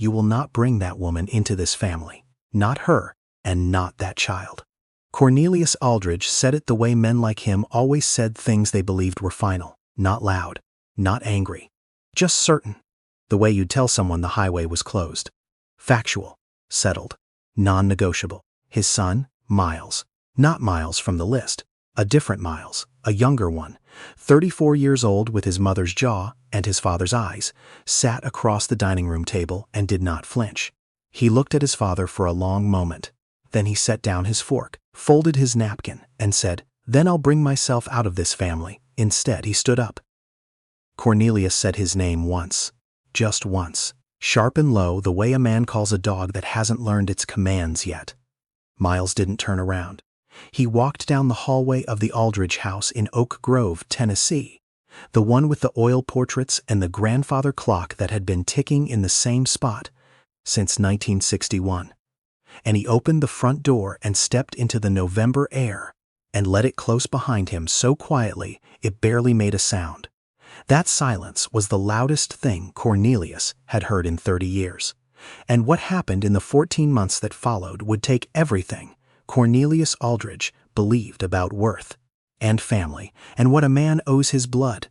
"You will not bring that woman into this family. Not her, and not that child." Cornelius Aldridge said it the way men like him always said things they believed were final. Not loud, not angry. Just certain. The way you'd tell someone the highway was closed. Factual, settled, non-negotiable. His son, Miles. Not Miles from the list. A different Miles, a younger one, 34 years old with his mother's jaw and his father's eyes, sat across the dining room table and did not flinch. He looked at his father for a long moment. Then he set down his fork, folded his napkin, and said, "Then I'll bring myself out of this family." Instead, he stood up. Cornelius said his name once. Just once. Sharp and low, the way a man calls a dog that hasn't learned its commands yet. Miles didn't turn around. He walked down the hallway of the Aldridge house in Oak Grove, Tennessee, the one with the oil portraits and the grandfather clock that had been ticking in the same spot since 1961. And he opened the front door and stepped into the November air and let it close behind him so quietly it barely made a sound. That silence was the loudest thing Cornelius had heard in 30 years. And what happened in the 14 months that followed would take everything Cornelius Aldridge believed about worth and family and what a man owes his blood,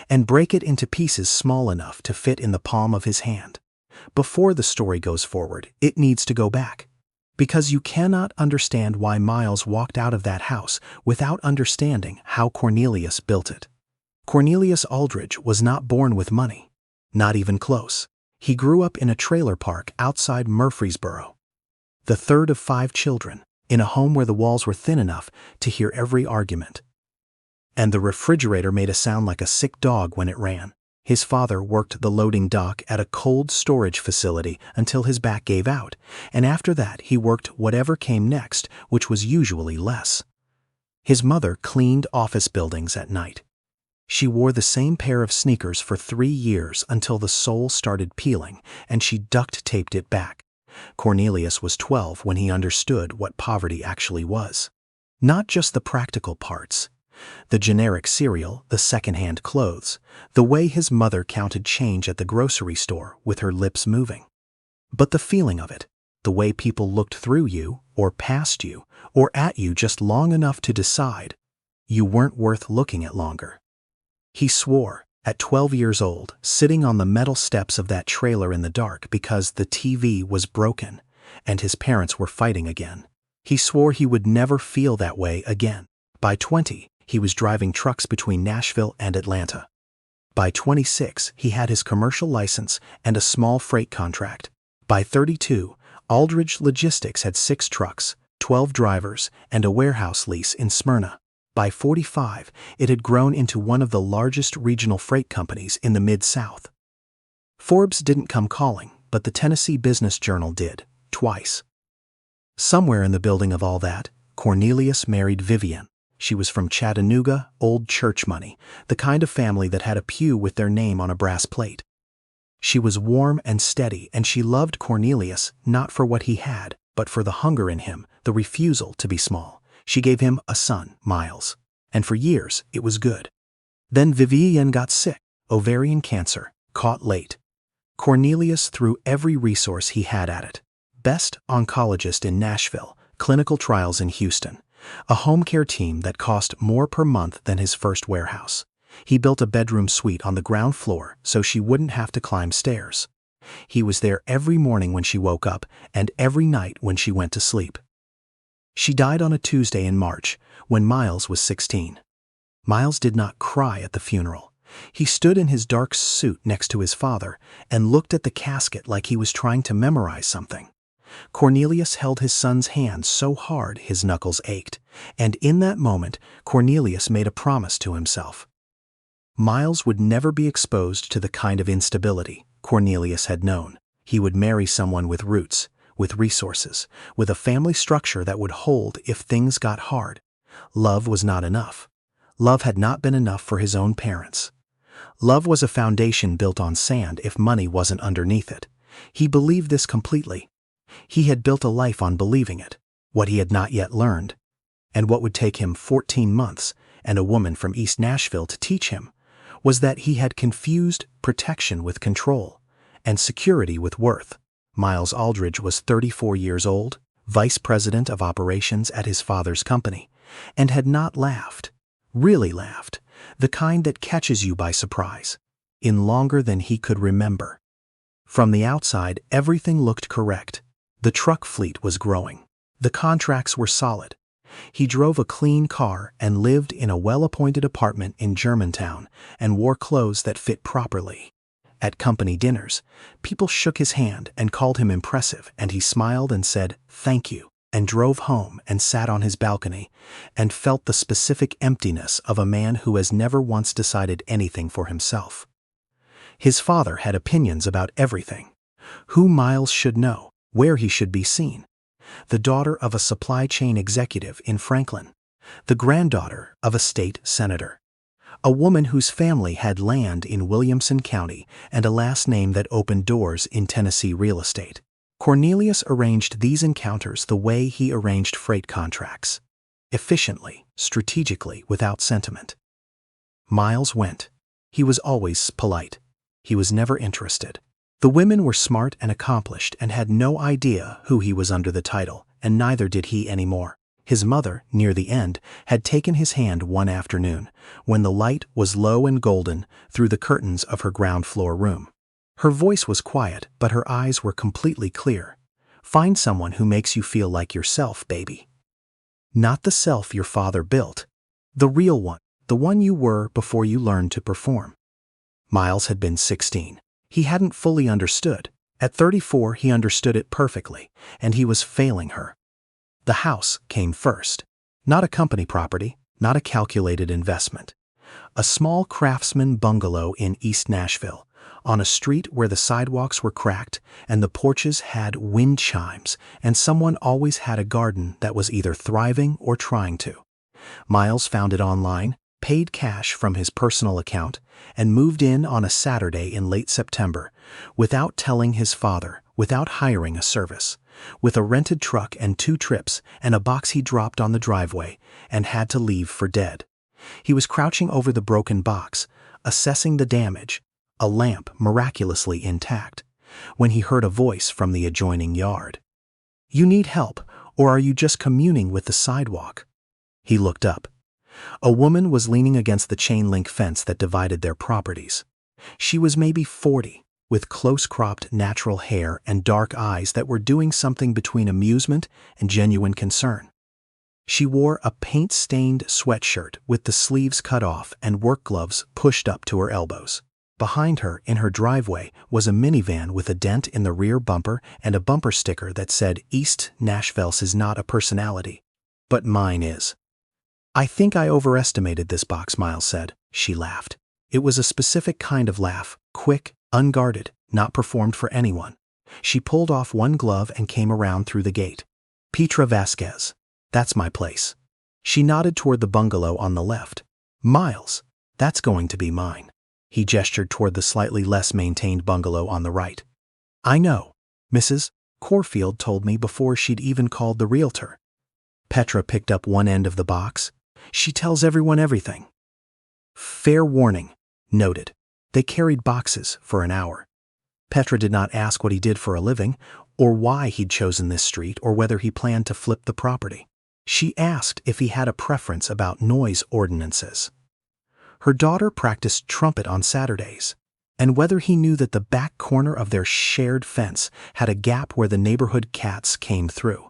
and break it into pieces small enough to fit in the palm of his hand. Before the story goes forward, it needs to go back. Because you cannot understand why Miles walked out of that house without understanding how Cornelius built it. Cornelius Aldridge was not born with money. Not even close. He grew up in a trailer park outside Murfreesboro. The third of 5 children, in a home where the walls were thin enough to hear every argument. And the refrigerator made a sound like a sick dog when it ran. His father worked the loading dock at a cold storage facility until his back gave out, and after that he worked whatever came next, which was usually less. His mother cleaned office buildings at night. She wore the same pair of sneakers for 3 years until the sole started peeling, and she duct-taped it back. Cornelius was 12 when he understood what poverty actually was. Not just the practical parts. The generic cereal, the second-hand clothes, the way his mother counted change at the grocery store with her lips moving. But the feeling of it, the way people looked through you, or past you, or at you just long enough to decide you weren't worth looking at longer. He swore, at 12 years old, sitting on the metal steps of that trailer in the dark because the TV was broken and his parents were fighting again. He swore he would never feel that way again. By 20, he was driving trucks between Nashville and Atlanta. By 26, he had his commercial license and a small freight contract. By 32, Aldridge Logistics had 6 trucks, 12 drivers, and a warehouse lease in Smyrna. By 45, it had grown into one of the largest regional freight companies in the Mid-South. Forbes didn't come calling, but the Tennessee Business Journal did, twice. Somewhere in the building of all that, Cornelius married Vivian. She was from Chattanooga, old church money, the kind of family that had a pew with their name on a brass plate. She was warm and steady, and she loved Cornelius not for what he had, but for the hunger in him, the refusal to be small. She gave him a son, Miles, and for years it was good. Then Vivian got sick, ovarian cancer, caught late. Cornelius threw every resource he had at it. Best oncologist in Nashville, clinical trials in Houston, a home care team that cost more per month than his first warehouse. He built a bedroom suite on the ground floor so she wouldn't have to climb stairs. He was there every morning when she woke up and every night when she went to sleep. She died on a Tuesday in March, when Miles was 16. Miles did not cry at the funeral. He stood in his dark suit next to his father and looked at the casket like he was trying to memorize something. Cornelius held his son's hand so hard his knuckles ached, and in that moment Cornelius made a promise to himself. Miles would never be exposed to the kind of instability Cornelius had known. He would marry someone with roots, with resources, with a family structure that would hold if things got hard. Love was not enough. Love had not been enough for his own parents. Love was a foundation built on sand if money wasn't underneath it. He believed this completely. He had built a life on believing it, what he had not yet learned, and what would take him 14 months and a woman from East Nashville to teach him, was that he had confused protection with control, and security with worth. Miles Aldridge was 34 years old, vice president of operations at his father's company, and had not laughed, really laughed, the kind that catches you by surprise, in longer than he could remember. From the outside, everything looked correct. The truck fleet was growing. The contracts were solid. He drove a clean car and lived in a well-appointed apartment in Germantown and wore clothes that fit properly. At company dinners, people shook his hand and called him impressive, and he smiled and said, "Thank you," and drove home and sat on his balcony and felt the specific emptiness of a man who has never once decided anything for himself. His father had opinions about everything: who Miles should know, where he should be seen. The daughter of a supply chain executive in Franklin, the granddaughter of a state senator, a woman whose family had land in Williamson County and a last name that opened doors in Tennessee real estate. Cornelius arranged these encounters the way he arranged freight contracts: efficiently, strategically, without sentiment. Miles went. He was always polite. He was never interested. The women were smart and accomplished and had no idea who he was under the title, and neither did he anymore. His mother, near the end, had taken his hand one afternoon, when the light was low and golden through the curtains of her ground-floor room. Her voice was quiet, but her eyes were completely clear. "Find someone who makes you feel like yourself, baby. Not the self your father built. The real one, the one you were before you learned to perform." Miles had been 16. He hadn't fully understood. At 34, he understood it perfectly, and he was failing her. The house came first. Not a company property, not a calculated investment. A small craftsman bungalow in East Nashville, on a street where the sidewalks were cracked and the porches had wind chimes, and someone always had a garden that was either thriving or trying to. Miles found it online, paid cash from his personal account, and moved in on a Saturday in late September, without telling his father, without hiring a service, with a rented truck and 2 trips and a box he dropped on the driveway and had to leave for dead. He was crouching over the broken box, assessing the damage, a lamp miraculously intact, when he heard a voice from the adjoining yard. "You need help, or are you just communing with the sidewalk?" He looked up. A woman was leaning against the chain-link fence that divided their properties. She was maybe 40, with close-cropped natural hair and dark eyes that were doing something between amusement and genuine concern. She wore a paint-stained sweatshirt with the sleeves cut off and work gloves pushed up to her elbows. Behind her, in her driveway, was a minivan with a dent in the rear bumper and a bumper sticker that said, "East Nashville is not a personality, but mine is." "I think I overestimated this box," Miles said. She laughed. It was a specific kind of laugh, quick, unguarded, not performed for anyone. She pulled off one glove and came around through the gate. "Petra Vasquez. That's my place." She nodded toward the bungalow on the left. "Miles, that's going to be mine." He gestured toward the slightly less maintained bungalow on the right. "I know. Mrs. Corfield told me before she'd even called the realtor." Petra picked up one end of the box. "She tells everyone everything." "Fair warning," noted. They carried boxes for an hour. Petra did not ask what he did for a living, or why he'd chosen this street, or whether he planned to flip the property. She asked if he had a preference about noise ordinances. Her daughter practiced trumpet on Saturdays, and whether he knew that the back corner of their shared fence had a gap where the neighborhood cats came through.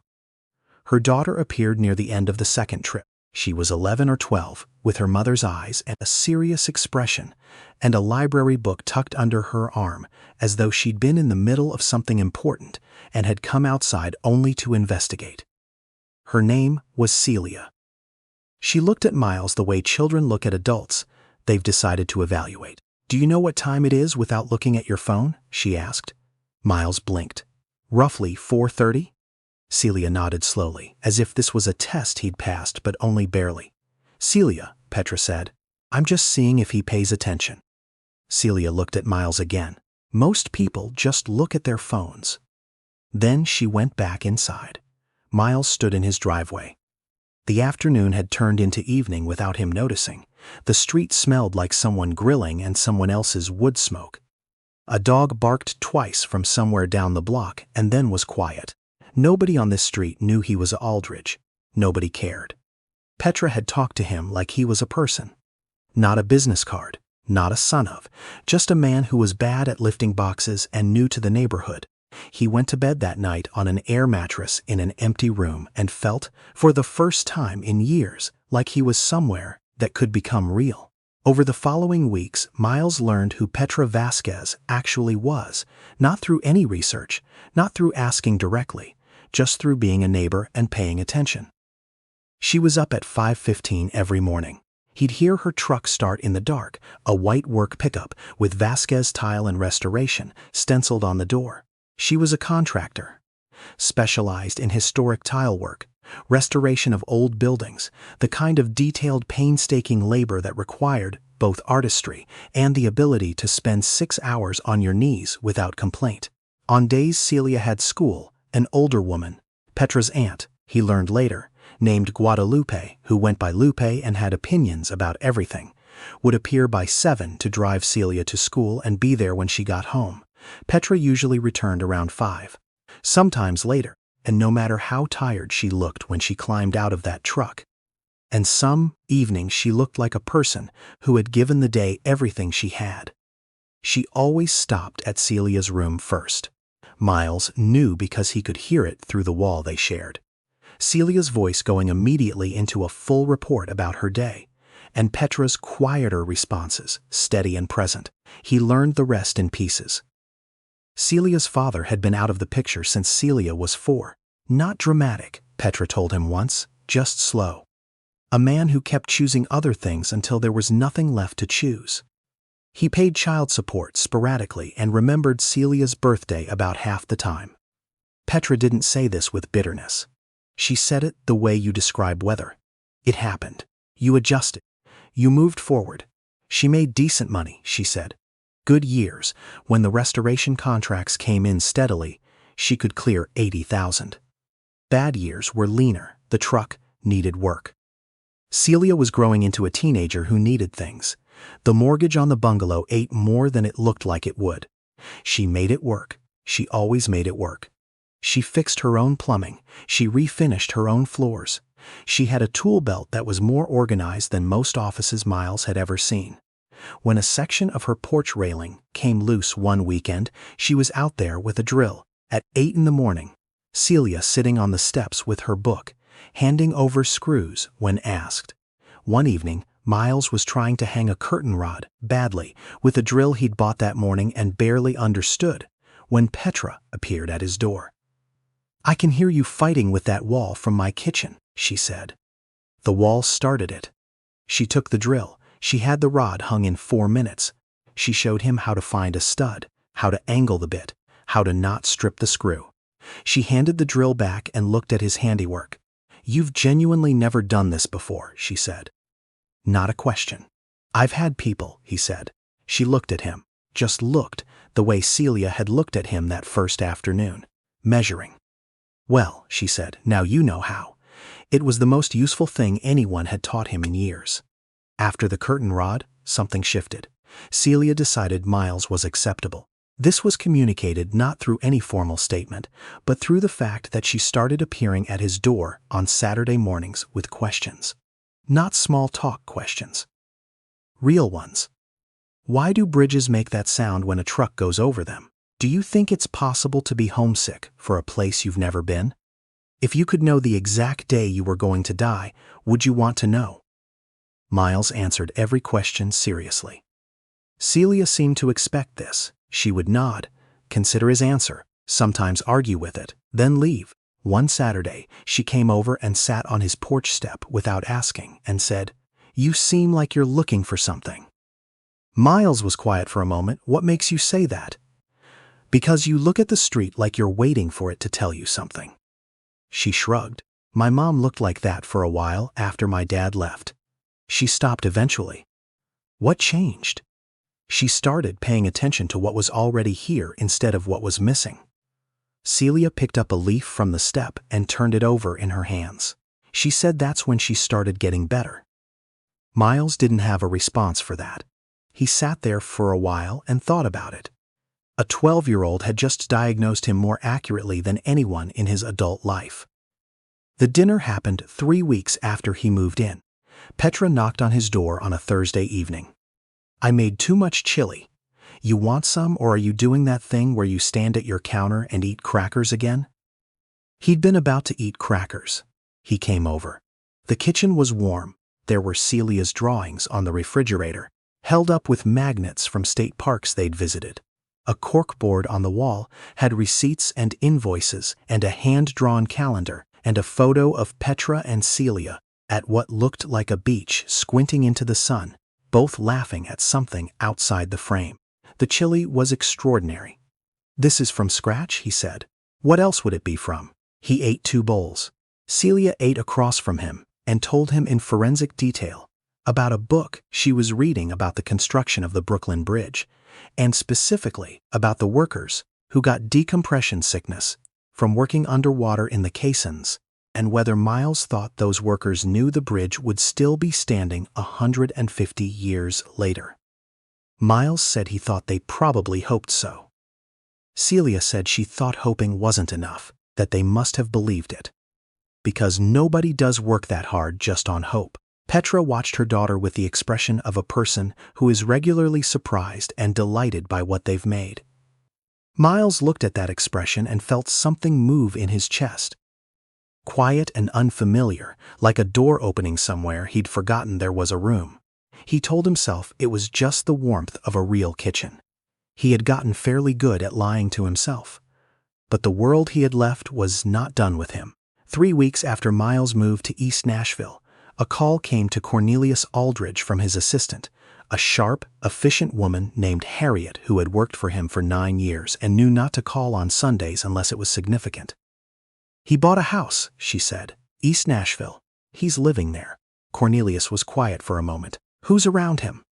Her daughter appeared near the end of the second trip. She was 11 or 12, with her mother's eyes and a serious expression, and a library book tucked under her arm, as though she'd been in the middle of something important and had come outside only to investigate. Her name was Celia. She looked at Miles the way children look at adults they've decided to evaluate. "Do you know what time it is without looking at your phone?" she asked. Miles blinked. "Roughly 4:30? Celia nodded slowly, as if this was a test he'd passed, but only barely. "Celia," Petra said, "I'm just seeing if he pays attention." Celia looked at Miles again. Most people just look at their phones. Then she went back inside. Miles stood in his driveway. The afternoon had turned into evening without him noticing. The street smelled like someone grilling and someone else's wood smoke. A dog barked twice from somewhere down the block and then was quiet. Nobody on this street knew he was Aldridge. Nobody cared. Petra had talked to him like he was a person. Not a business card, not a son of, just a man who was bad at lifting boxes and new to the neighborhood. He went to bed that night on an air mattress in an empty room and felt, for the first time in years, like he was somewhere that could become real. Over the following weeks, Miles learned who Petra Vasquez actually was, not through any research, not through asking directly, just through being a neighbor and paying attention. She was up at 5:15 every morning. He'd hear her truck start in the dark, a white work pickup with Vasquez Tile and Restoration stenciled on the door. She was a contractor, specialized in historic tile work, restoration of old buildings, the kind of detailed, painstaking labor that required both artistry and the ability to spend 6 hours on your knees without complaint. On days Celia had school, an older woman, Petra's aunt, he learned later, named Guadalupe, who went by Lupe and had opinions about everything, would appear by 7 to drive Celia to school and be there when she got home. Petra usually returned around 5, sometimes later, and no matter how tired she looked when she climbed out of that truck. And some evenings she looked like a person who had given the day everything she had. She always stopped at Celia's room first. Miles knew because he could hear it through the wall they shared. Celia's voice going immediately into a full report about her day, and Petra's quieter responses, steady and present. He learned the rest in pieces. Celia's father had been out of the picture since Celia was 4. Not dramatic, Petra told him once, just slow. A man who kept choosing other things until there was nothing left to choose. He paid child support sporadically and remembered Celia's birthday about half the time. Petra didn't say this with bitterness. She said it the way you describe weather. It happened. You adjusted. You moved forward. She made decent money, she said. Good years, when the restoration contracts came in steadily, she could clear 80,000. Bad years were leaner. The truck needed work. Celia was growing into a teenager who needed things. The mortgage on the bungalow ate more than it looked like it would. She made it work. She always made it work. She fixed her own plumbing. She refinished her own floors. She had a tool belt that was more organized than most offices Miles had ever seen. When a section of her porch railing came loose one weekend, she was out there with a drill. At 8 in the morning, Celia sitting on the steps with her book, handing over screws when asked. One evening, Miles was trying to hang a curtain rod, badly, with a drill he'd bought that morning and barely understood, when Petra appeared at his door. "I can hear you fighting with that wall from my kitchen," she said. The wall started it. She took the drill. She had the rod hung in 4 minutes. She showed him how to find a stud, how to angle the bit, how to not strip the screw. She handed the drill back and looked at his handiwork. "You've genuinely never done this before," she said. "Not a question." "I've had people," he said. She looked at him, just looked, the way Celia had looked at him that first afternoon, measuring. "Well," she said, "now you know how." It was the most useful thing anyone had taught him in years. After the curtain rod, something shifted. Celia decided Miles was acceptable. This was communicated not through any formal statement, but through the fact that she started appearing at his door on Saturday mornings with questions. Not small talk questions. Real ones. Why do bridges make that sound when a truck goes over them? Do you think it's possible to be homesick for a place you've never been? If you could know the exact day you were going to die, would you want to know? Miles answered every question seriously. Celia seemed to expect this. She would nod, consider his answer, sometimes argue with it, then leave. One Saturday, she came over and sat on his porch step without asking and said, "You seem like you're looking for something." Miles was quiet for a moment. "What makes you say that?" "Because you look at the street like you're waiting for it to tell you something." She shrugged. "My mom looked like that for a while after my dad left. She stopped eventually." "What changed?" "She started paying attention to what was already here instead of what was missing." Celia picked up a leaf from the step and turned it over in her hands. She said that's when she started getting better. Miles didn't have a response for that. He sat there for a while and thought about it. A 12-year-old had just diagnosed him more accurately than anyone in his adult life. The dinner happened 3 weeks after he moved in. Petra knocked on his door on a Thursday evening. "I made too much chili. You want some, or are you doing that thing where you stand at your counter and eat crackers again?" He'd been about to eat crackers. He came over. The kitchen was warm. There were Celia's drawings on the refrigerator, held up with magnets from state parks they'd visited. A corkboard on the wall had receipts and invoices and a hand-drawn calendar and a photo of Petra and Celia at what looked like a beach, squinting into the sun, both laughing at something outside the frame. The chili was extraordinary. "This is from scratch," he said. "What else would it be from?" He ate 2 bowls. Celia ate across from him and told him in forensic detail about a book she was reading about the construction of the Brooklyn Bridge, and specifically about the workers who got decompression sickness from working underwater in the caissons, and whether Miles thought those workers knew the bridge would still be standing 150 years later. Miles said he thought they probably hoped so. Celia said she thought hoping wasn't enough, that they must have believed it. Because nobody does work that hard just on hope. Petra watched her daughter with the expression of a person who is regularly surprised and delighted by what they've made. Miles looked at that expression and felt something move in his chest. Quiet and unfamiliar, like a door opening somewhere he'd forgotten there was a room. He told himself it was just the warmth of a real kitchen. He had gotten fairly good at lying to himself. But the world he had left was not done with him. 3 weeks after Miles moved to East Nashville, a call came to Cornelius Aldridge from his assistant, a sharp, efficient woman named Harriet who had worked for him for 9 years and knew not to call on Sundays unless it was significant. "He bought a house," she said. "East Nashville. He's living there." Cornelius was quiet for a moment. "Who's around him?"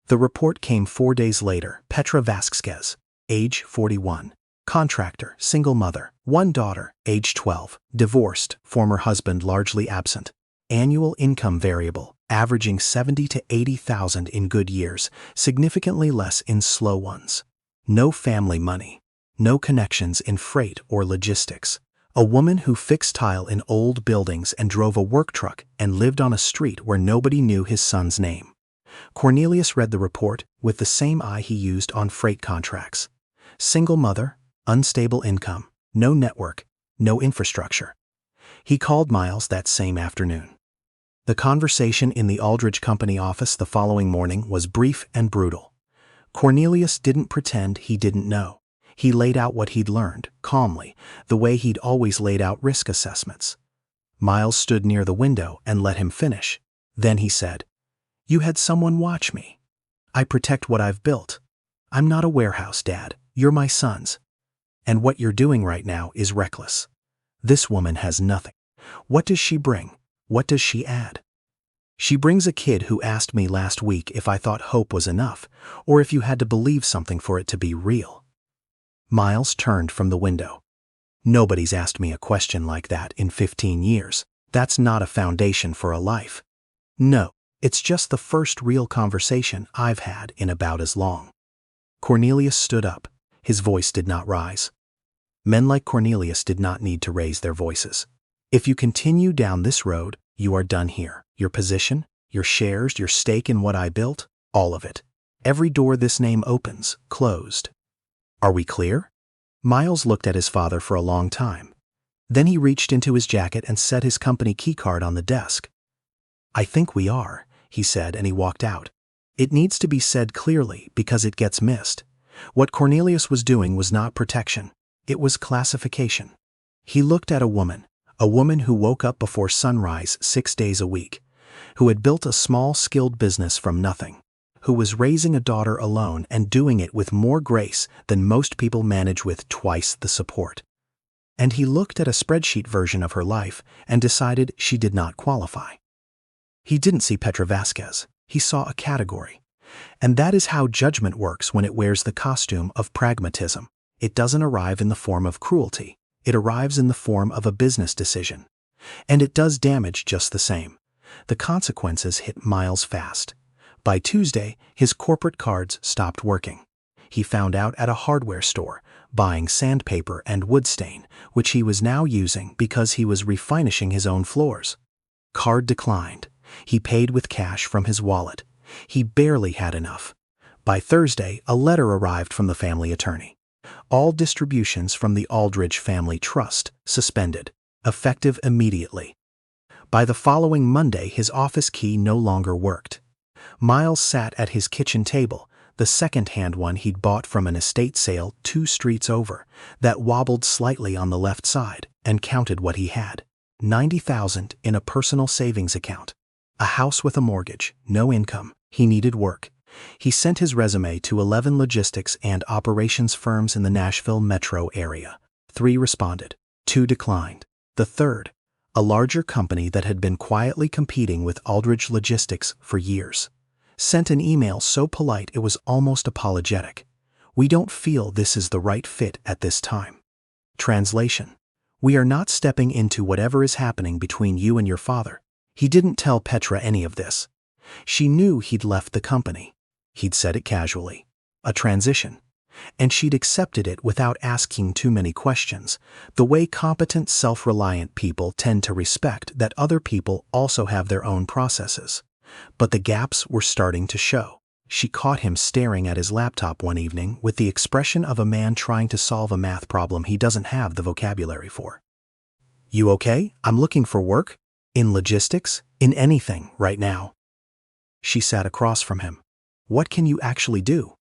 The report came 4 days later. Petra Vasquez, age 41. Contractor, single mother, 1 daughter, age 12, divorced, former husband largely absent. Annual income variable, averaging 70 to 80,000 in good years, significantly less in slow ones. No family money. No connections in freight or logistics. A woman who fixed tile in old buildings and drove a work truck and lived on a street where nobody knew his son's name. Cornelius read the report with the same eye he used on freight contracts. Single mother, unstable income, no network, no infrastructure. He called Miles that same afternoon. The conversation in the Aldridge Company office the following morning was brief and brutal. Cornelius didn't pretend he didn't know. He laid out what he'd learned, calmly, the way he'd always laid out risk assessments. Miles stood near the window and let him finish. Then he said, "You had someone watch me. I protect what I've built. I'm not a warehouse, Dad. You're my sons. And what you're doing right now is reckless. This woman has nothing. What does she bring? What does she add? She brings a kid who asked me last week if I thought hope was enough, or if you had to believe something for it to be real." Miles turned from the window. "Nobody's asked me a question like that in 15 years. That's not a foundation for a life. No, it's just the first real conversation I've had in about as long." Cornelius stood up. His voice did not rise. Men like Cornelius did not need to raise their voices. "If you continue down this road, you are done here. Your position, your shares, your stake in what I built, all of it. Every door this name opens, closed. Are we clear?" Miles looked at his father for a long time. Then he reached into his jacket and set his company keycard on the desk. "I think we are," he said, and he walked out. It needs to be said clearly because it gets missed. What Cornelius was doing was not protection. It was classification. He looked at a woman who woke up before sunrise 6 days a week, who had built a small skilled business from nothing, who was raising a daughter alone and doing it with more grace than most people manage with twice the support. And he looked at a spreadsheet version of her life and decided she did not qualify. He didn't see Petra Vasquez. He saw a category. And that is how judgment works when it wears the costume of pragmatism. It doesn't arrive in the form of cruelty. It arrives in the form of a business decision. And it does damage just the same. The consequences hit Miles fast. By Tuesday, his corporate cards stopped working. he found out at a hardware store, buying sandpaper and wood stain, which he was now using because he was refinishing his own floors. Card declined. He paid with cash from his wallet. He barely had enough. By Thursday, a letter arrived from the family attorney. All distributions from the Aldridge family trust suspended, effective immediately. By the following Monday, his office key no longer worked. Miles sat at his kitchen table, the second-hand one he'd bought from an estate sale 2 streets over, that wobbled slightly on the left side, and counted what he had. $90,000 in a personal savings account. A house with a mortgage, no income. He needed work. He sent his resume to 11 logistics and operations firms in the Nashville metro area. 3 responded. 2 declined. The third, a larger company that had been quietly competing with Aldridge Logistics for years, sent an email so polite it was almost apologetic. "We don't feel this is the right fit at this time." Translation: "We are not stepping into whatever is happening between you and your father." He didn't tell Petra any of this. She knew he'd left the company. He'd said it casually. A transition. And she'd accepted it without asking too many questions, the way competent, self-reliant people tend to respect that other people also have their own processes. But the gaps were starting to show. She caught him staring at his laptop one evening with the expression of a man trying to solve a math problem he doesn't have the vocabulary for. "You okay? I'm looking for work. In logistics? In anything, right now." She sat across from him. "What can you actually do?"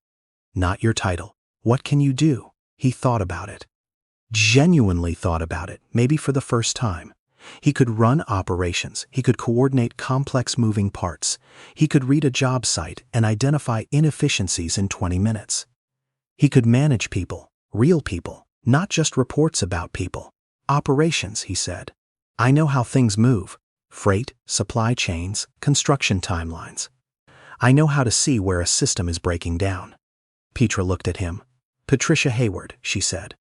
"Not your title. What can you do?" He thought about it. Genuinely thought about it, maybe for the first time. He could run operations. He could coordinate complex moving parts. He could read a job site and identify inefficiencies in 20 minutes. He could manage people, real people, not just reports about people. Operations, he said. "I know how things move. Freight, supply chains, construction timelines. I know how to see where a system is breaking down." Petra looked at him. "Patricia Hayward," she said.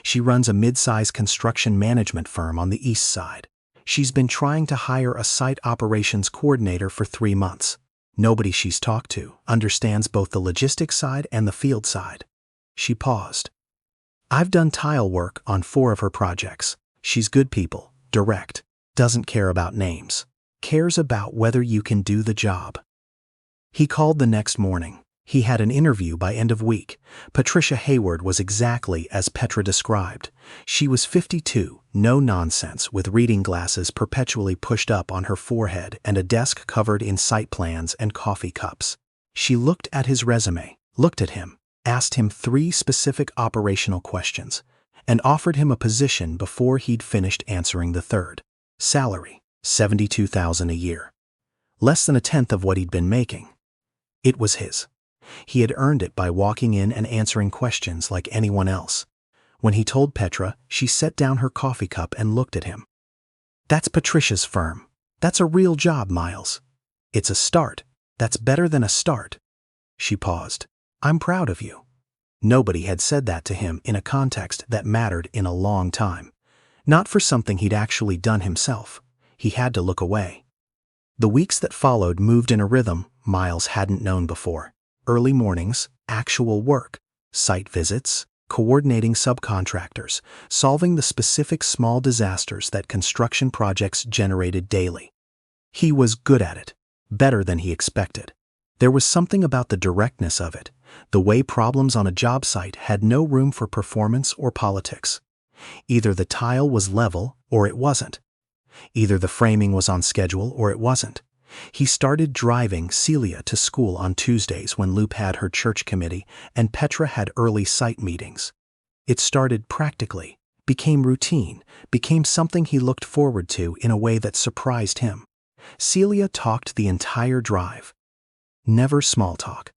"She runs a mid-size construction management firm on the east side. She's been trying to hire a site operations coordinator for 3 months. Nobody she's talked to understands both the logistics side and the field side." She paused. "I've done tile work on 4 of her projects. She's good people, direct, doesn't care about names, cares about whether you can do the job." He called the next morning. He had an interview by end of week. Patricia Hayward was exactly as Petra described. She was 52, no nonsense, with reading glasses perpetually pushed up on her forehead and a desk covered in site plans and coffee cups. She looked at his resume, looked at him, asked him 3 specific operational questions, and offered him a position before he'd finished answering the third. Salary, $72,000 a year. Less than a tenth of what he'd been making. It was his. He had earned it by walking in and answering questions like anyone else. When he told Petra, she set down her coffee cup and looked at him. "That's Patricia's firm. That's a real job, Miles. It's a start. That's better than a start." She paused. "I'm proud of you." Nobody had said that to him in a context that mattered in a long time. Not for something he'd actually done himself. He had to look away. The weeks that followed moved in a rhythm Miles hadn't known before. Early mornings, actual work, site visits, coordinating subcontractors, solving the specific small disasters that construction projects generated daily. He was good at it, better than he expected. There was something about the directness of it, the way problems on a job site had no room for performance or politics. Either the tile was level or it wasn't. Either the framing was on schedule or it wasn't. He started driving Celia to school on Tuesdays when Loop had her church committee and Petra had early site meetings. It started practically, became routine, became something he looked forward to in a way that surprised him. Celia talked the entire drive. Never small talk.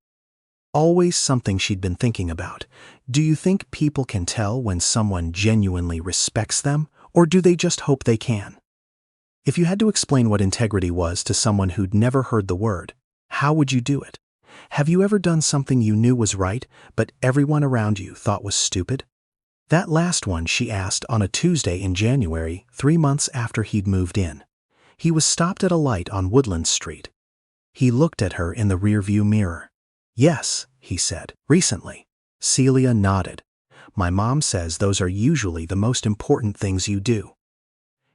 Always something she'd been thinking about. Do you think people can tell when someone genuinely respects them, or do they just hope they can? If you had to explain what integrity was to someone who'd never heard the word, how would you do it? Have you ever done something you knew was right, but everyone around you thought was stupid? That last one she asked on a Tuesday in January, 3 months after he'd moved in. He was stopped at a light on Woodland Street. He looked at her in the rearview mirror. "Yes," he said, "recently." Celia nodded. My mom says those are usually the most important things you do.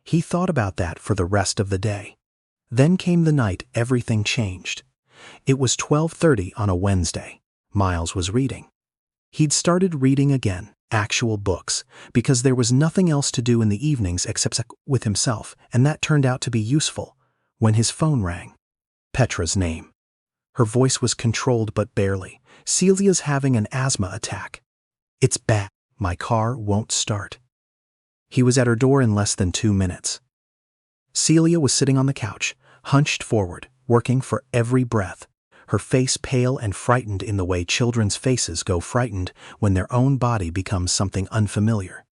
He thought about that for the rest of the day. Then came the night everything changed. It was 12:30 on a Wednesday. Miles was reading. He'd started reading again, actual books, because there was nothing else to do in the evenings except with himself, and that turned out to be useful, when his phone rang. Petra's name. Her voice was controlled but barely. Celia's having an asthma attack. It's bad. My car won't start. He was at her door in less than 2 minutes. Celia was sitting on the couch, hunched forward, working for every breath, her face pale and frightened in the way children's faces go frightened when their own body becomes something unfamiliar.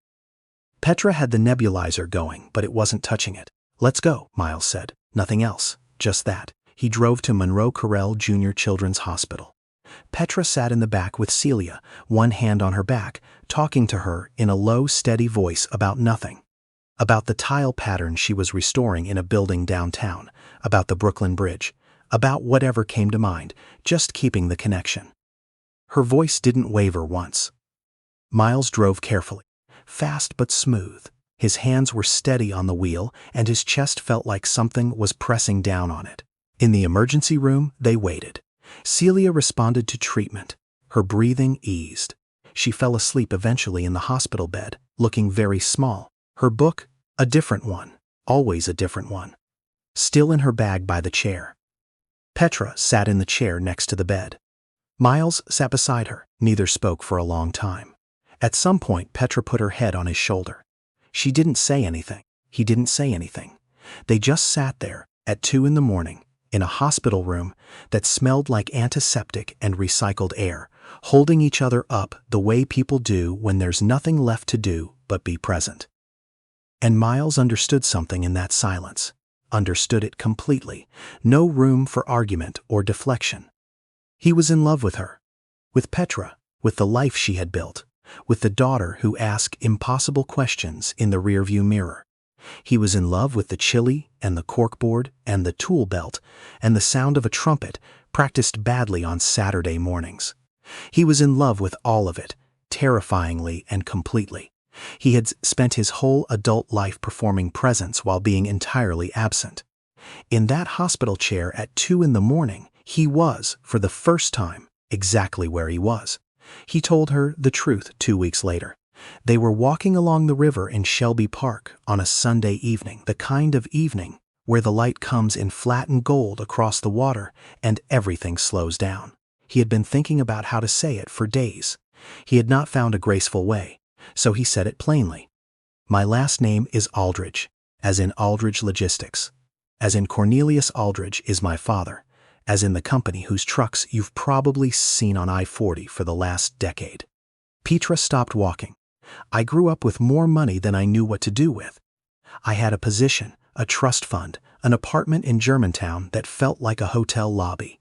Petra had the nebulizer going, but it wasn't touching it. Let's go, Miles said. Nothing else, just that. He drove to Monroe Carell Jr. Children's Hospital. Petra sat in the back with Celia, one hand on her back, talking to her in a low, steady voice about nothing. About the tile pattern she was restoring in a building downtown, about the Brooklyn Bridge, about whatever came to mind, just keeping the connection. Her voice didn't waver once. Miles drove carefully, fast but smooth. His hands were steady on the wheel, and his chest felt like something was pressing down on it. In the emergency room, they waited. Celia responded to treatment. Her breathing eased. She fell asleep eventually in the hospital bed, looking very small. Her book, a different one, always a different one, still in her bag by the chair. Petra sat in the chair next to the bed. Miles sat beside her. Neither spoke for a long time. At some point, Petra put her head on his shoulder. She didn't say anything. He didn't say anything. They just sat there at 2 in the morning, in a hospital room that smelled like antiseptic and recycled air, holding each other up the way people do when there's nothing left to do but be present. And Miles understood something in that silence. Understood it completely. No room for argument or deflection. He was in love with her. With Petra, with the life she had built, with the daughter who asked impossible questions in the rearview mirror. He was in love with the chili and the corkboard and the tool belt and the sound of a trumpet practiced badly on Saturday mornings. He was in love with all of it, terrifyingly and completely. He had spent his whole adult life performing presence while being entirely absent. In that hospital chair at 2 in the morning, he was, for the first time, exactly where he was. He told her the truth 2 weeks later. They were walking along the river in Shelby Park on a Sunday evening, the kind of evening where the light comes in flattened gold across the water and everything slows down. He had been thinking about how to say it for days. He had not found a graceful way, so he said it plainly. My last name is Aldridge, as in Aldridge Logistics, as in Cornelius Aldridge is my father, as in the company whose trucks you've probably seen on I-40 for the last decade. Petra stopped walking. I grew up with more money than I knew what to do with. I had a position, a trust fund, an apartment in Germantown that felt like a hotel lobby.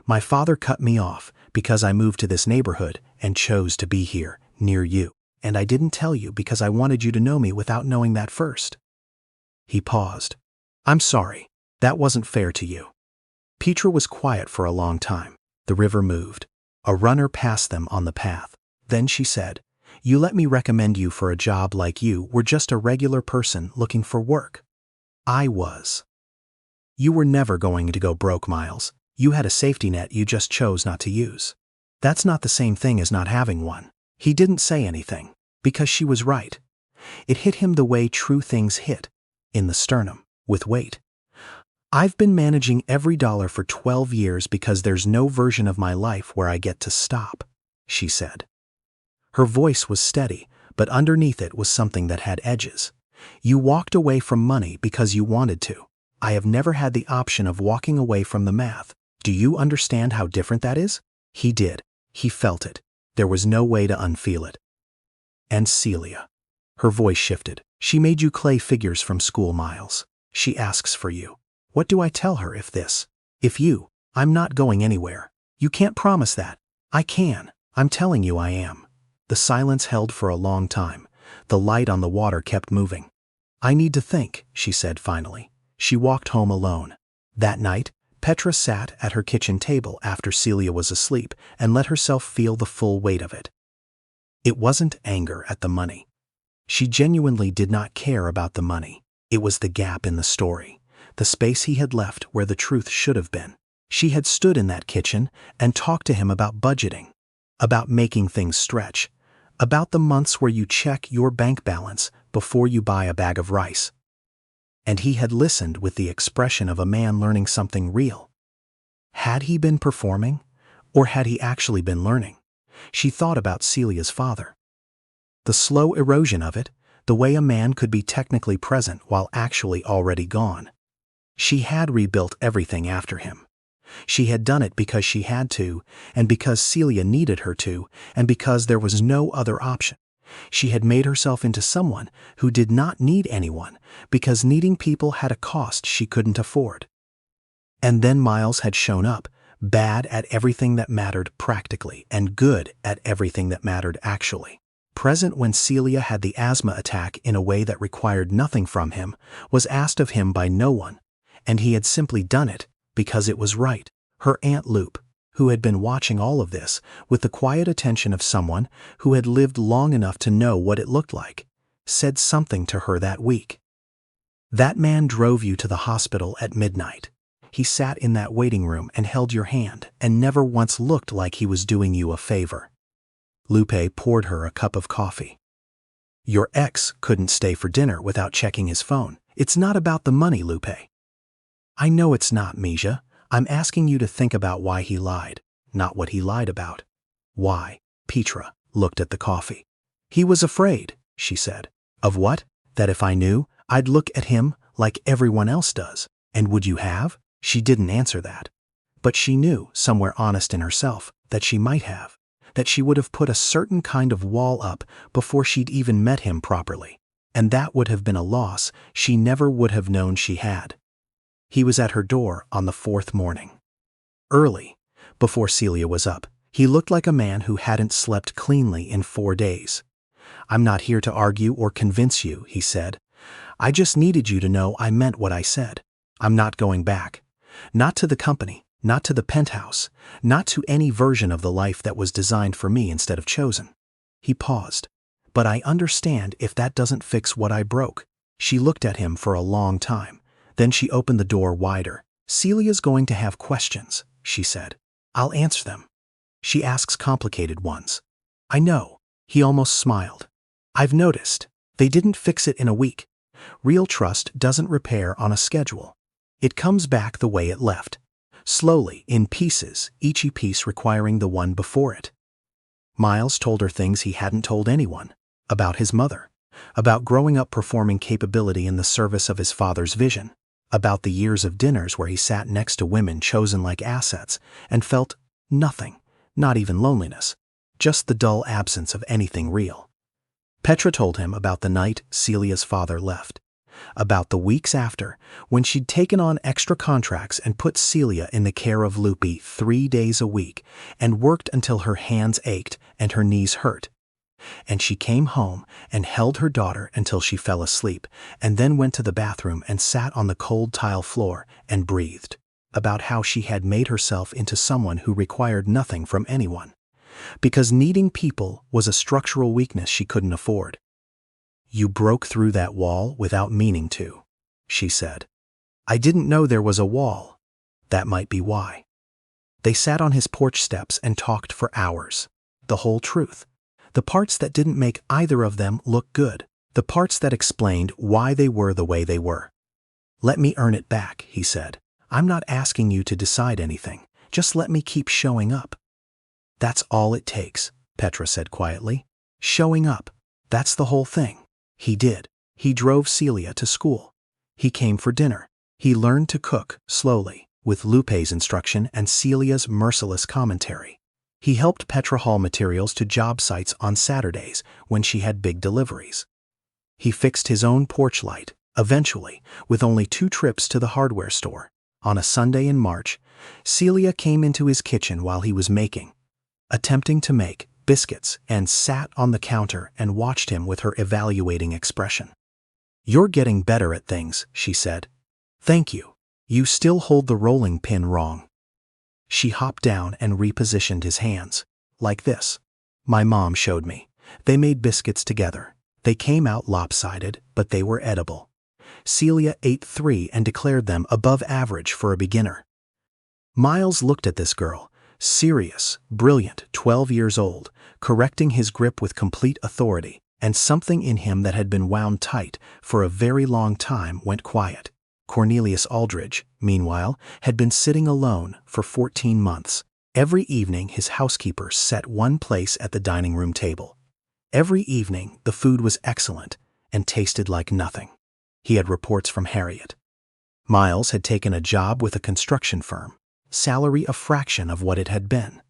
My father cut me off because I moved to this neighborhood and chose to be here, near you. And I didn't tell you because I wanted you to know me without knowing that first. He paused. I'm sorry. That wasn't fair to you. Petra was quiet for a long time. The river moved. A runner passed them on the path. Then she said, You let me recommend you for a job like you were just a regular person looking for work. I was. You were never going to go broke, Miles. You had a safety net you just chose not to use. That's not the same thing as not having one. He didn't say anything, because she was right. It hit him the way true things hit, in the sternum, with weight. I've been managing every dollar for 12 years because there's no version of my life where I get to stop, she said. Her voice was steady, but underneath it was something that had edges. You walked away from money because you wanted to. I have never had the option of walking away from the math. Do you understand how different that is? He did. He felt it. There was no way to unfeel it. And Celia. Her voice shifted. She made you clay figures from school, Miles. She asks for you. What do I tell her if this? If you, I'm not going anywhere. You can't promise that. I can. I'm telling you I am. The silence held for a long time. The light on the water kept moving. I need to think, she said finally. She walked home alone. That night, Petra sat at her kitchen table after Celia was asleep and let herself feel the full weight of it. It wasn't anger at the money. She genuinely did not care about the money. It was the gap in the story, the space he had left where the truth should have been. She had stood in that kitchen and talked to him about budgeting, about making things stretch, about the months where you check your bank balance before you buy a bag of rice. And he had listened with the expression of a man learning something real. Had he been performing, or had he actually been learning? She thought about Celia's father. The slow erosion of it, the way a man could be technically present while actually already gone. She had rebuilt everything after him. She had done it because she had to, and because Celia needed her to, and because there was no other option. She had made herself into someone who did not need anyone, because needing people had a cost she couldn't afford. And then Miles had shown up, bad at everything that mattered practically, and good at everything that mattered actually. Present when Celia had the asthma attack in a way that required nothing from him, was asked of him by no one, and he had simply done it because it was right. Her Aunt Lupe, who had been watching all of this with the quiet attention of someone who had lived long enough to know what it looked like, said something to her that week. That man drove you to the hospital at midnight. He sat in that waiting room and held your hand and never once looked like he was doing you a favor. Lupe poured her a cup of coffee. Your ex couldn't stay for dinner without checking his phone. It's not about the money, Lupe. I know it's not, Misha. I'm asking you to think about why he lied, not what he lied about. Why? Petra looked at the coffee. He was afraid, she said. Of what? That if I knew, I'd look at him like everyone else does. And would you have? She didn't answer that. But she knew, somewhere honest in herself, that she might have. That she would have put a certain kind of wall up before she'd even met him properly. And that would have been a loss she never would have known she had. He was at her door on the fourth morning. Early, before Celia was up, he looked like a man who hadn't slept cleanly in 4 days. I'm not here to argue or convince you, he said. I just needed you to know I meant what I said. I'm not going back. Not to the company, not to the penthouse, not to any version of the life that was designed for me instead of chosen. He paused. But I understand if that doesn't fix what I broke. She looked at him for a long time. Then she opened the door wider. Celia's going to have questions, she said. I'll answer them. She asks complicated ones. I know. He almost smiled. I've noticed. They didn't fix it in a week. Real trust doesn't repair on a schedule. It comes back the way it left. Slowly, in pieces, each piece requiring the one before it. Miles told her things he hadn't told anyone. About his mother. About growing up performing capability in the service of his father's vision. About the years of dinners where he sat next to women chosen like assets and felt nothing, not even loneliness, just the dull absence of anything real. Petra told him about the night Celia's father left, about the weeks after when she'd taken on extra contracts and put Celia in the care of Lupe 3 days a week and worked until her hands ached and her knees hurt. And she came home and held her daughter until she fell asleep, and then went to the bathroom and sat on the cold tile floor and breathed, about how she had made herself into someone who required nothing from anyone, because needing people was a structural weakness she couldn't afford. You broke through that wall without meaning to, she said. I didn't know there was a wall. That might be why. They sat on his porch steps and talked for hours. The whole truth. The parts that didn't make either of them look good. The parts that explained why they were the way they were. Let me earn it back, he said. I'm not asking you to decide anything. Just let me keep showing up. That's all it takes, Petra said quietly. Showing up. That's the whole thing. He did. He drove Celia to school. He came for dinner. He learned to cook, slowly, with Lupe's instruction and Celia's merciless commentary. He helped Petra haul materials to job sites on Saturdays when she had big deliveries. He fixed his own porch light, eventually, with only 2 trips to the hardware store. On a Sunday in March, Celia came into his kitchen while he was attempting to make, biscuits, and sat on the counter and watched him with her evaluating expression. You're getting better at things, she said. Thank you. You still hold the rolling pin wrong. She hopped down and repositioned his hands. Like this. My mom showed me. They made biscuits together. They came out lopsided, but they were edible. Celia ate 3 and declared them above average for a beginner. Miles looked at this girl, serious, brilliant, 12 years old, correcting his grip with complete authority, and something in him that had been wound tight for a very long time went quiet. Cornelius Aldridge, meanwhile, had been sitting alone for 14 months. Every evening his housekeeper set one place at the dining room table. Every evening the food was excellent and tasted like nothing. He had reports from Harriet. Miles had taken a job with a construction firm, salary a fraction of what it had been.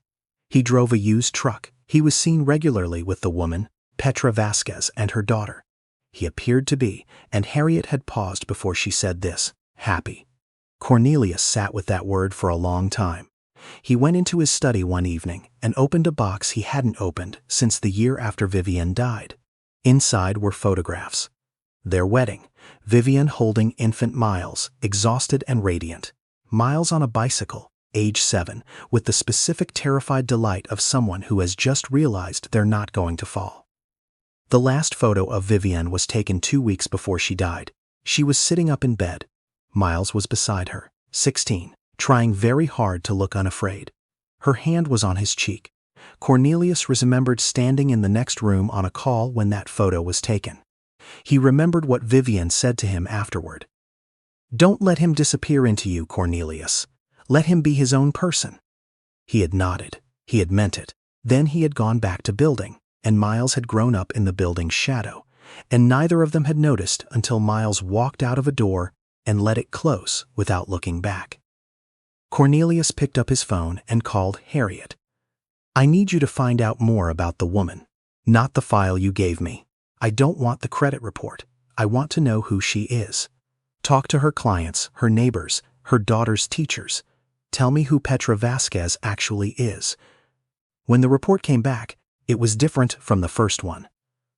He drove a used truck. He was seen regularly with the woman, Petra Vasquez, and her daughter. He appeared to be, and Harriet had paused before she said this, happy. Cornelius sat with that word for a long time. He went into his study one evening and opened a box he hadn't opened since the year after Vivian died. Inside were photographs. Their wedding, Vivian holding infant Miles, exhausted and radiant. Miles on a bicycle, age 7, with the specific terrified delight of someone who has just realized they're not going to fall. The last photo of Vivian was taken 2 weeks before she died. She was sitting up in bed. Miles was beside her, 16, trying very hard to look unafraid. Her hand was on his cheek. Cornelius remembered standing in the next room on a call when that photo was taken. He remembered what Vivian said to him afterward. "Don't let him disappear into you, Cornelius. Let him be his own person." He had nodded. He had meant it. Then he had gone back to building, and Miles had grown up in the building's shadow, and neither of them had noticed until Miles walked out of a door and let it close without looking back. Cornelius picked up his phone and called Harriet. "I need you to find out more about the woman, not the file you gave me. I don't want the credit report. I want to know who she is. Talk to her clients, her neighbors, her daughter's teachers. Tell me who Petra Vasquez actually is." When the report came back, it was different from the first one.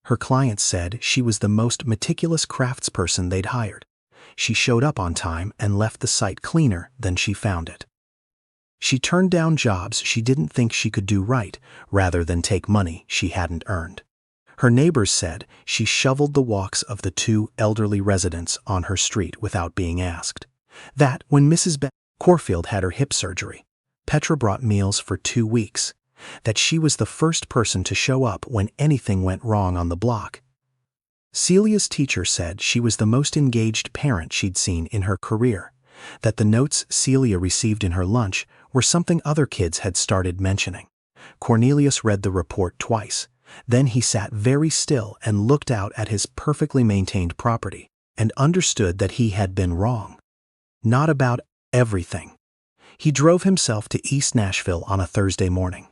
Her clients said she was the most meticulous craftsperson they'd hired. She showed up on time and left the site cleaner than she found it. She turned down jobs she didn't think she could do right, rather than take money she hadn't earned. Her neighbors said she shoveled the walks of the 2 elderly residents on her street without being asked. That when Mrs. Corfield had her hip surgery, Petra brought meals for 2 weeks. That she was the first person to show up when anything went wrong on the block. Celia's teacher said she was the most engaged parent she'd seen in her career. That the notes Celia received in her lunch were something other kids had started mentioning. Cornelius read the report twice. Then he sat very still and looked out at his perfectly maintained property and understood that he had been wrong. Not about everything. He drove himself to East Nashville on a Thursday morning.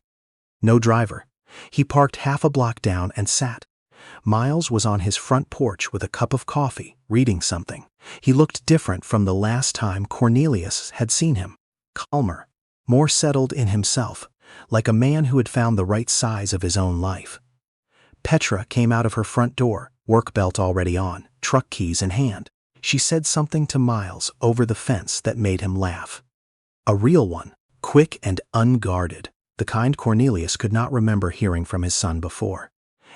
No driver. He parked half a block down and sat. Miles was on his front porch with a cup of coffee, reading something. He looked different from the last time Cornelius had seen him. Calmer, more settled in himself, like a man who had found the right size of his own life. Petra came out of her front door, work belt already on, truck keys in hand. She said something to Miles over the fence that made him laugh. A real one, quick and unguarded, the kind Cornelius could not remember hearing from his son before.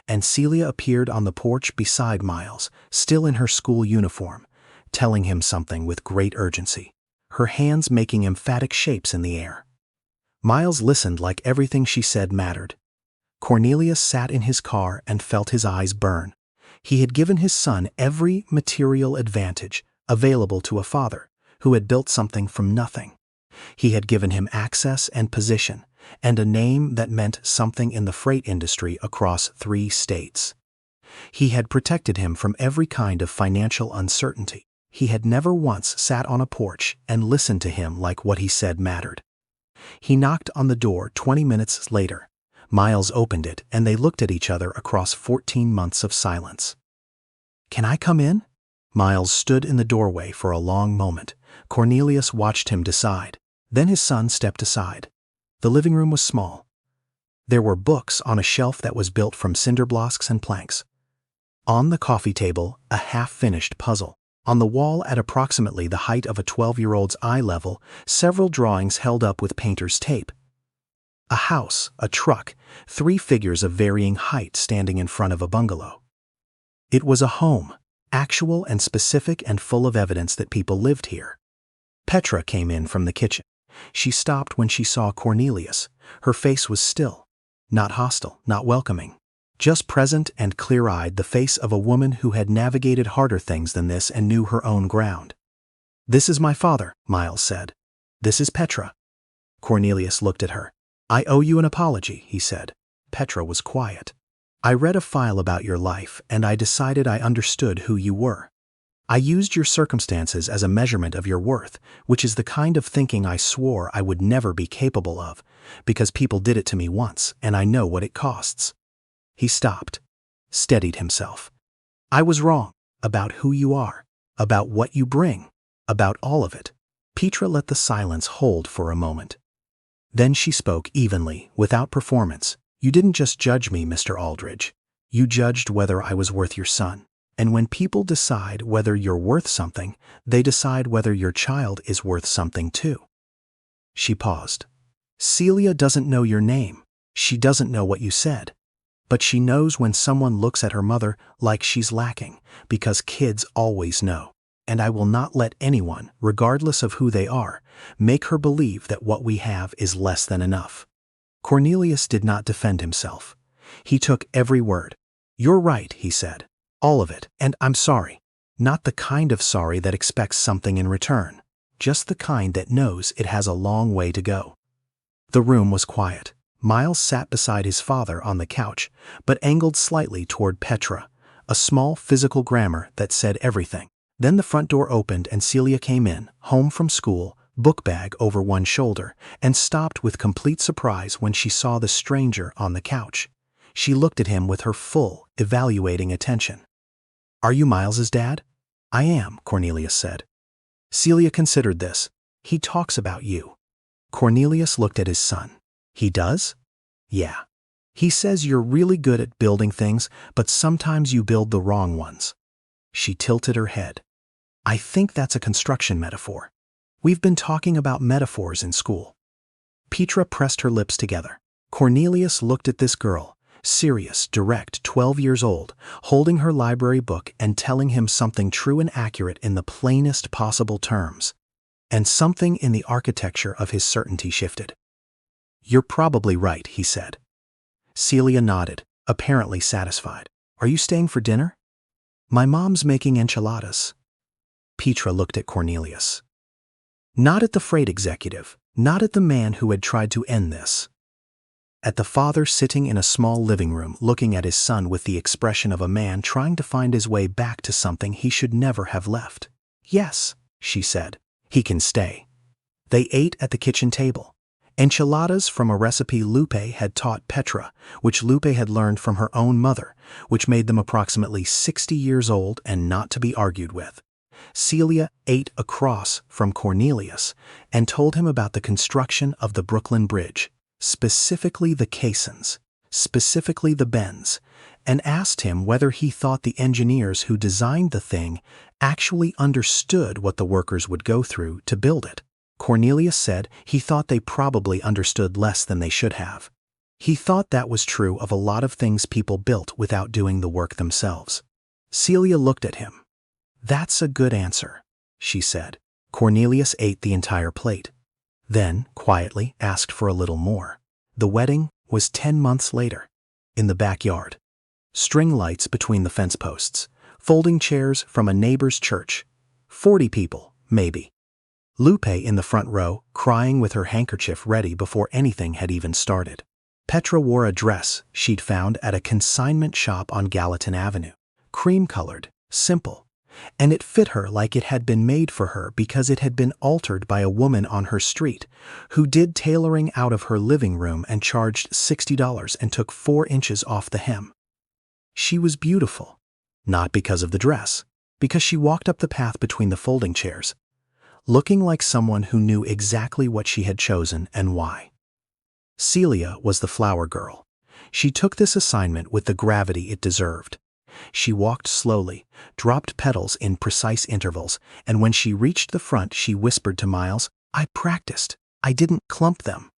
And Celia appeared on the porch beside Miles, still in her school uniform, telling him something with great urgency, her hands making emphatic shapes in the air. Miles listened like everything she said mattered. Cornelius sat in his car and felt his eyes burn. He had given his son every material advantage available to a father who had built something from nothing. He had given him access and position, and a name that meant something in the freight industry across 3 states. He had protected him from every kind of financial uncertainty. He had never once sat on a porch and listened to him like what he said mattered. He knocked on the door 20 minutes later. Miles opened it, and they looked at each other across 14 months of silence. "Can I come in?" Miles stood in the doorway for a long moment. Cornelius watched him decide. Then his son stepped aside. The living room was small. There were books on a shelf that was built from cinder blocks and planks. On the coffee table, a half-finished puzzle. On the wall at approximately the height of a 12-year-old's eye level, several drawings held up with painter's tape. A house, a truck, 3 figures of varying height standing in front of a bungalow. It was a home, actual and specific and full of evidence that people lived here. Petra came in from the kitchen. She stopped when she saw Cornelius. Her face was still, not hostile, not welcoming, just present and clear-eyed, the face of a woman who had navigated harder things than this and knew her own ground. "This is my father," Miles said. "This is Petra." Cornelius looked at her. "I owe you an apology," he said. Petra was quiet. "I read a file about your life, and I decided I understood who you were. I used your circumstances as a measurement of your worth, which is the kind of thinking I swore I would never be capable of, because people did it to me once, and I know what it costs." He stopped, steadied himself. "I was wrong about who you are, about what you bring, about all of it." Petra let the silence hold for a moment. Then she spoke evenly, without performance. "You didn't just judge me, Mr. Aldridge. You judged whether I was worth your son. And when people decide whether you're worth something, they decide whether your child is worth something too." She paused. "Celia doesn't know your name. She doesn't know what you said. But she knows when someone looks at her mother like she's lacking, because kids always know. And I will not let anyone, regardless of who they are, make her believe that what we have is less than enough." Cornelius did not defend himself. He took every word. "You're right," he said. "All of it, and I'm sorry. Not the kind of sorry that expects something in return, just the kind that knows it has a long way to go." The room was quiet. Miles sat beside his father on the couch, but angled slightly toward Petra, a small physical grammar that said everything. Then the front door opened and Celia came in, home from school, book bag over one shoulder, and stopped with complete surprise when she saw the stranger on the couch. She looked at him with her full, evaluating attention. "Are you Miles's dad?" "I am," Cornelius said. Celia considered this. "He talks about you." Cornelius looked at his son. "He does?" "Yeah. He says you're really good at building things, but sometimes you build the wrong ones." She tilted her head. "I think that's a construction metaphor. We've been talking about metaphors in school." Petra pressed her lips together. Cornelius looked at this girl, serious, direct, 12 years old, holding her library book and telling him something true and accurate in the plainest possible terms. And something in the architecture of his certainty shifted. "You're probably right," he said. Celia nodded, apparently satisfied. "Are you staying for dinner?" "My mom's making enchiladas." Petra looked at Cornelius. Not at the freight executive, not at the man who had tried to end this. At the father sitting in a small living room looking at his son with the expression of a man trying to find his way back to something he should never have left. "Yes," she said, "he can stay." They ate at the kitchen table. Enchiladas from a recipe Lupe had taught Petra, which Lupe had learned from her own mother, which made them approximately 60 years old and not to be argued with. Celia ate across from Cornelius and told him about the construction of the Brooklyn Bridge, specifically the caissons, specifically the bends, and asked him whether he thought the engineers who designed the thing actually understood what the workers would go through to build it. Cornelius said he thought they probably understood less than they should have. He thought that was true of a lot of things people built without doing the work themselves. Celia looked at him. "That's a good answer," she said. Cornelius ate the entire plate. Then, quietly, asked for a little more. The wedding was 10 months later, in the backyard. String lights between the fence posts, folding chairs from a neighbor's church. 40 people, maybe. Lupe in the front row, crying with her handkerchief ready before anything had even started. Petra wore a dress she'd found at a consignment shop on Gallatin Avenue. Cream-colored, simple. And it fit her like it had been made for her because it had been altered by a woman on her street who did tailoring out of her living room and charged $60 and took 4 inches off the hem. She was beautiful, not because of the dress, because she walked up the path between the folding chairs, looking like someone who knew exactly what she had chosen and why. Celia was the flower girl. She took this assignment with the gravity it deserved. She walked slowly, dropped petals in precise intervals, and when she reached the front she whispered to Miles, "I practiced. I didn't clump them."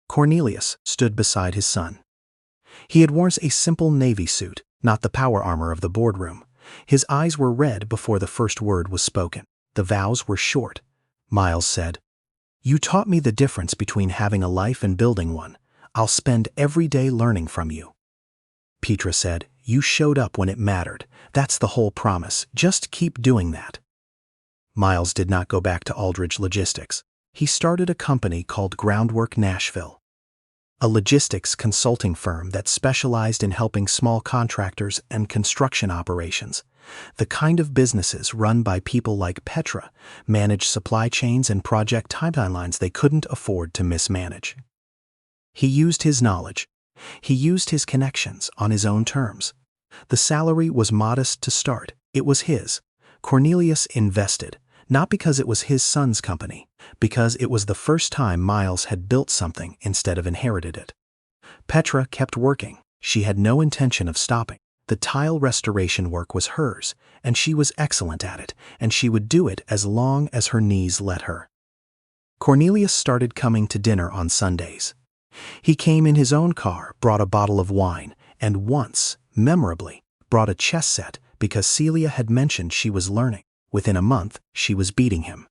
Cornelius stood beside his son. He had worn a simple navy suit, not the power armor of the boardroom. His eyes were red before the first word was spoken. The vows were short. Miles said, "You taught me the difference between having a life and building one. I'll spend every day learning from you." Petra said, "You showed up when it mattered. That's the whole promise. Just keep doing that." Miles did not go back to Aldridge Logistics. He started a company called Groundwork Nashville, a logistics consulting firm that specialized in helping small contractors and construction operations, the kind of businesses run by people like Petra, manage supply chains and project timelines they couldn't afford to mismanage. He used his knowledge. He used his connections on his own terms. The salary was modest to start. It was his. Cornelius invested, not because it was his son's company, because it was the first time Miles had built something instead of inherited it. Petra kept working. She had no intention of stopping. The tile restoration work was hers, and she was excellent at it, and she would do it as long as her knees let her. Cornelius started coming to dinner on Sundays. He came in his own car, brought a bottle of wine, and once, memorably, brought a chess set because Celia had mentioned she was learning. Within a month, she was beating him.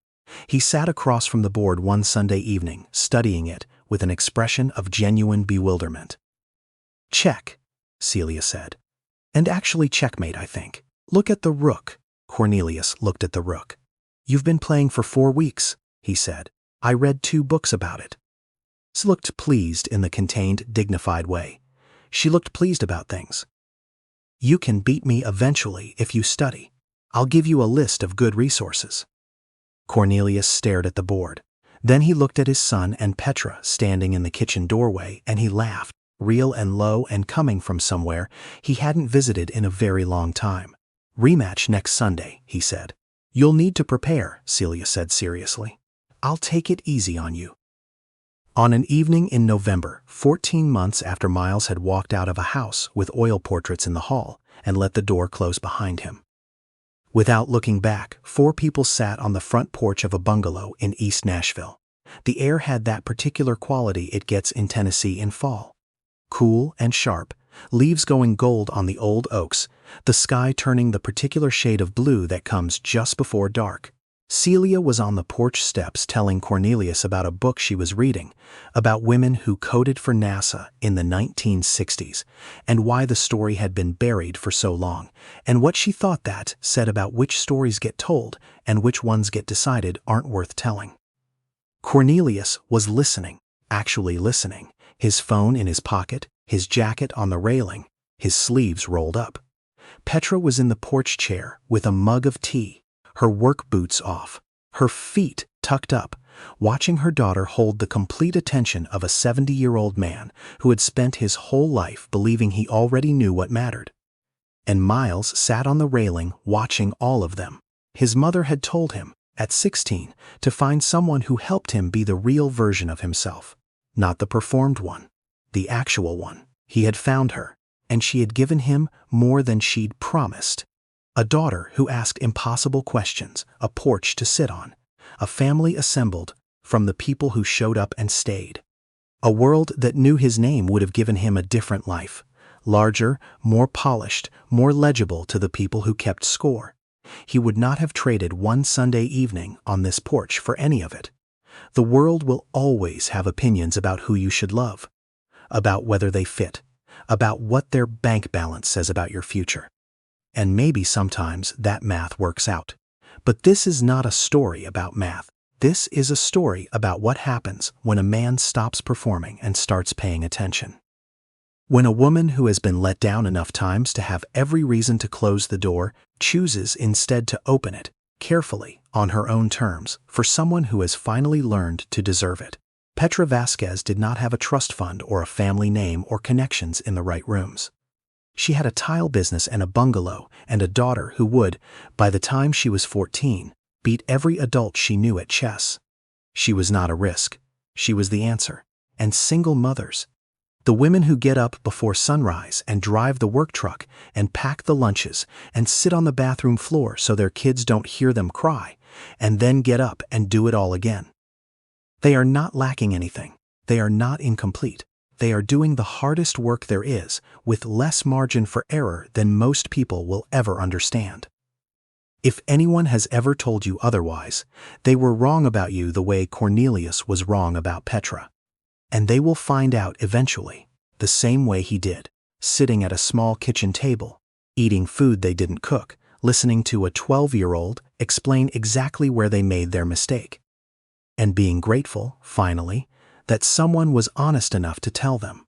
He sat across from the board one Sunday evening, studying it with an expression of genuine bewilderment. "Check," Celia said. "And actually checkmate, I think. Look at the rook." Cornelius looked at the rook. "You've been playing for 4 weeks," he said. "I read 2 books about it." She looked pleased in the contained, dignified way. She looked pleased about things. "You can beat me eventually if you study. I'll give you a list of good resources." Cornelius stared at the board. Then he looked at his son and Petra standing in the kitchen doorway, and he laughed, real and low and coming from somewhere he hadn't visited in a very long time. "Rematch next Sunday," he said. "You'll need to prepare," Celia said seriously. "I'll take it easy on you." On an evening in November, 14 months after Miles had walked out of a house with oil portraits in the hall and let the door close behind him, without looking back, 4 people sat on the front porch of a bungalow in East Nashville. The air had that particular quality it gets in Tennessee in fall. Cool and sharp, leaves going gold on the old oaks, the sky turning the particular shade of blue that comes just before dark. Celia was on the porch steps telling Cornelius about a book she was reading, about women who coded for NASA in the 1960s, and why the story had been buried for so long, and what she thought that said about which stories get told and which ones get decided aren't worth telling. Cornelius was listening, actually listening, his phone in his pocket, his jacket on the railing, his sleeves rolled up. Petra was in the porch chair with a mug of tea, her work boots off, her feet tucked up, watching her daughter hold the complete attention of a 70-year-old man who had spent his whole life believing he already knew what mattered. And Miles sat on the railing watching all of them. His mother had told him, at 16, to find someone who helped him be the real version of himself, not the performed one, the actual one. He had found her, and she had given him more than she'd promised. A daughter who asked impossible questions, a porch to sit on, a family assembled from the people who showed up and stayed. A world that knew his name would have given him a different life, larger, more polished, more legible to the people who kept score. He would not have traded one Sunday evening on this porch for any of it. The world will always have opinions about who you should love, about whether they fit, about what their bank balance says about your future. And maybe sometimes that math works out. But this is not a story about math. This is a story about what happens when a man stops performing and starts paying attention. When a woman who has been let down enough times to have every reason to close the door chooses instead to open it, carefully, on her own terms, for someone who has finally learned to deserve it. Petra Vasquez did not have a trust fund or a family name or connections in the right rooms. She had a tile business and a bungalow and a daughter who would, by the time she was 14, beat every adult she knew at chess. She was not a risk. She was the answer. And single mothers. The women who get up before sunrise and drive the work truck and pack the lunches and sit on the bathroom floor so their kids don't hear them cry, and then get up and do it all again. They are not lacking anything. They are not incomplete. They are doing the hardest work there is, with less margin for error than most people will ever understand. If anyone has ever told you otherwise, they were wrong about you the way Cornelius was wrong about Petra. And they will find out eventually, the same way he did, sitting at a small kitchen table, eating food they didn't cook, listening to a 12-year-old explain exactly where they made their mistake, and being grateful, finally, that someone was honest enough to tell them.